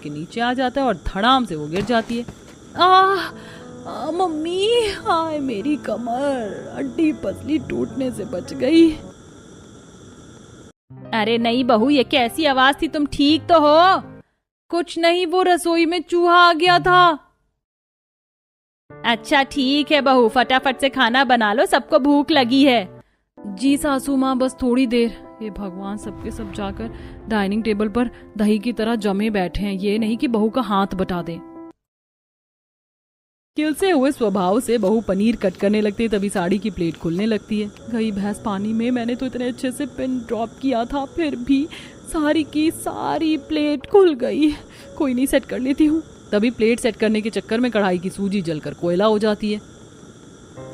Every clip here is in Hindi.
के नीचे आ जाता है और धड़ाम से वो गिर जाती है। मम्मी, हाय मेरी कमर, हड्डी पसली टूटने से बच गई। अरे नहीं बहू, ये कैसी आवाज थी? तुम ठीक तो हो? कुछ नहीं, वो रसोई में चूहा आ गया था। अच्छा ठीक है बहू, फटाफट से खाना बना लो, सबको भूख लगी है। जी सासू माँ, बस थोड़ी देर। ये भगवान, सबके सब जाकर डाइनिंग टेबल पर दही की तरह जमे बैठे हैं, ये नहीं कि बहू का हाथ बटा दें। खिलसे हुए स्वभाव से बहू पनीर कट करने लगती है, तभी साड़ी की प्लेट खुलने लगती है। गई भैंस पानी में, मैंने तो इतने अच्छे से पिन ड्रॉप किया था, फिर भी सारी की सारी प्लेट खुल गई। कोई नहीं, सेट कर लेती हूँ। तभी प्लेट सेट करने के चक्कर में कढ़ाई की सूजी जलकर कोयला हो जाती है।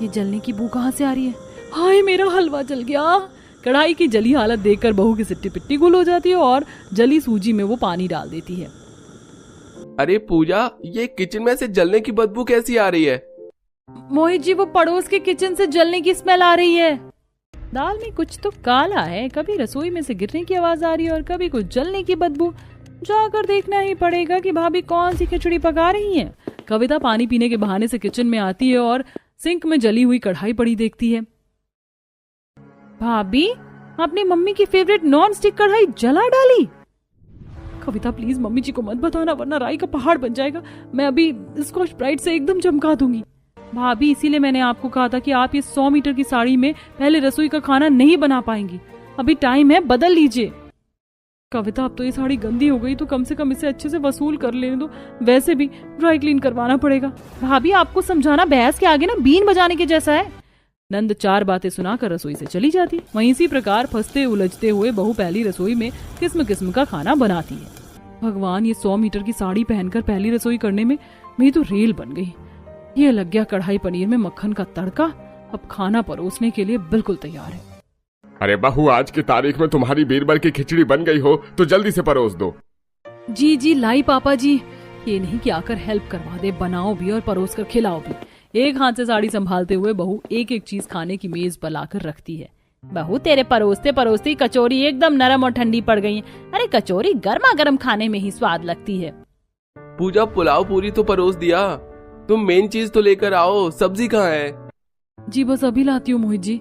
ये जलने की बू कहाँ से आ रही है? हाय मेरा हलवा जल गया। कढ़ाई की जली हालत देखकर बहू की सिट्टी पिट्टी गुल हो जाती है और जली सूजी में वो पानी डाल देती है। अरे पूजा, ये किचन में से जलने की बदबू कैसी आ रही है? मोहित जी, वो पड़ोस के किचन से जलने की स्मेल आ रही है। दाल में कुछ तो काला है, कभी रसोई में से गिरने की आवाज आ रही है और कभी कुछ जलने की बदबू। जाकर देखना ही पड़ेगा कि भाभी कौन सी खिचड़ी पका रही हैं। कविता पानी पीने के बहाने से किचन में आती है और सिंक में जली हुई कढ़ाई पड़ी देखती है। भाभी, आपने मम्मी की फेवरेट नॉन स्टिक कढ़ाई जला डाली। कविता प्लीज मम्मी जी को मत बताना, वरना राई का पहाड़ बन जाएगा। मैं अभी स्कॉच ब्राइट से एकदम चमका दूंगी। भाभी, इसीलिए मैंने आपको कहा था कि आप ये 100 मीटर की साड़ी में पहले रसोई का खाना नहीं बना पाएंगी। अभी टाइम है, बदल लीजिए। कविता, अब तो ये साड़ी गंदी हो गई, तो कम से कम इसे अच्छे से वसूल कर लेने दो। वैसे भी ड्राई क्लीन करवाना पड़ेगा। भाभी, आपको समझाना भैंस के आगे ना बीन बजाने के जैसा है। नंद 4 बातें सुनाकर रसोई से चली जाती। वहीं इसी प्रकार फंसते उलझते हुए बहू पहली रसोई में किस्म किस्म का खाना बनाती है। भगवान, ये 100 मीटर की साड़ी पहनकर पहली रसोई करने में मेरी तो रेल बन गई। ये लग गया कढ़ाई पनीर में मक्खन का तड़का। अब खाना परोसने के लिए बिल्कुल तैयार है। अरे बहू, आज की तारीख में तुम्हारी बीरबल की खिचड़ी बन गई हो तो जल्दी से परोस दो। जी जी लाई पापा जी। ये नहीं कि आकर हेल्प करवा दे, बनाओ भी और परोस कर खिलाओ भी। एक हाथ से साड़ी संभालते हुए बहू एक एक चीज खाने की मेज पर लाकर रखती है। बहू, तेरे परोसते परोसते कचौरी एकदम नरम और ठंडी पड़ गई है। अरे कचौरी गर्मा गर्म खाने में ही स्वाद लगती है। पूजा, पुलाव पूरी तो परोस दिया, तुम मेन चीज तो लेकर आओ, सब्जी कहाँ है? जी बस अभी लाती हूँ मोहित जी।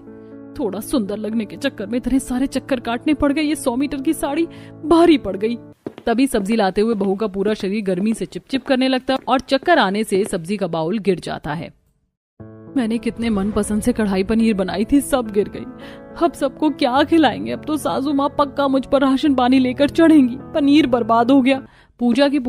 थोड़ा सुंदर लगने के चक्कर में इतने सारे चक्कर काटने पड़ गए, ये 100 मीटर की साड़ी भारी पड़ गई। तभी सब्जी लाते हुए बहू का पूरा शरीर गर्मी से चिपचिप करने लगता और चक्कर आने से सब्जी का बाउल गिर जाता है। मैंने कितने मनपसंद से कढ़ाई पनीर बनाई थी, सब गिर गई। अब सबको क्या खिलाएंगे? अब तो सासू माँ पक्का मुझ पर राशन पानी लेकर चढ़ेंगी। पनीर बर्बाद हो गया। पूजा की